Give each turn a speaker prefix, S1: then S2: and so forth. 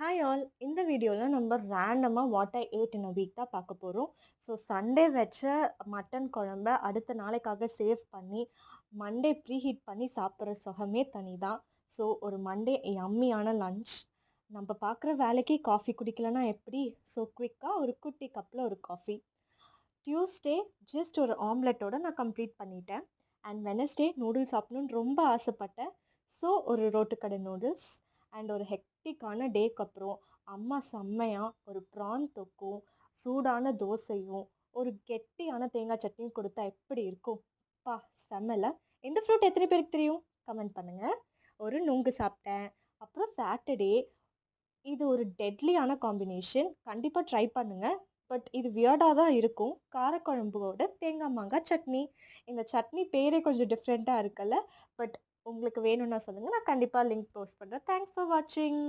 S1: Hi all. இந்த வீடியோல நம்ம ரேண்டமா what I ate in a week தான் பார்க்க போறோம். ஸோ சண்டே வச்ச மட்டன் குழம்ப அடுத்த நாளைக்காக சேவ் பண்ணி, மண்டே ப்ரீஹீட் பண்ணி சாப்பிடுற சுகமே தனிதான். ஸோ ஒரு மண்டே யம்மியான லஞ்ச். நம்ம பார்க்குற வேலைக்கு காஃபி குடிக்கலனா எப்படி? ஸோ குயிக்கா ஒரு குட்டி கப்பில் ஒரு காஃபி. டியூஸ்டே ஜஸ்ட் ஒரு ஆம்லெட்டோட நான் கம்ப்ளீட் பண்ணிட்டேன். அண்ட் வெனஸ்டே நூடுல்ஸ் சாப்பிடணும்னு ரொம்ப ஆசைப்பட்டேன். ஸோ ஒரு ரோட்டுக்கடை நூடுல்ஸ். அண்ட் ஒரு ஹெக்டிக்கான டேக்கு அப்புறம் அம்மா செம்மையாக ஒரு ப்ரான் தொக்கும் சூடான தோசையும் ஒரு கெட்டியான தேங்காய் சட்னியும் கொடுத்தா எப்படி இருக்கும்? பா, செம்மல. இந்த ஃப்ரூட் எத்தனை பேருக்கு தெரியும்? கமெண்ட் பண்ணுங்கள். ஒரு நுங்கு சாப்பிட்டேன். அப்புறம் சாட்டர்டே இது ஒரு டெட்லியான காம்பினேஷன். கண்டிப்பாக ட்ரை பண்ணுங்கள். பட் இது வியர்டாக தான் இருக்கும். காரக்குழம்போட தேங்காய் மாங்காய் சட்னி. இந்த சட்னி பேரே கொஞ்சம் டிஃப்ரெண்ட்டாக இருக்குல்ல. பட் உங்களுக்கு வேணும்னா சொல்லுங்கள், நான் கண்டிப்பாக லிங்க் போஸ்ட் பண்ணுறேன். தேங்க்ஸ் ஃபார் வாட்சிங்.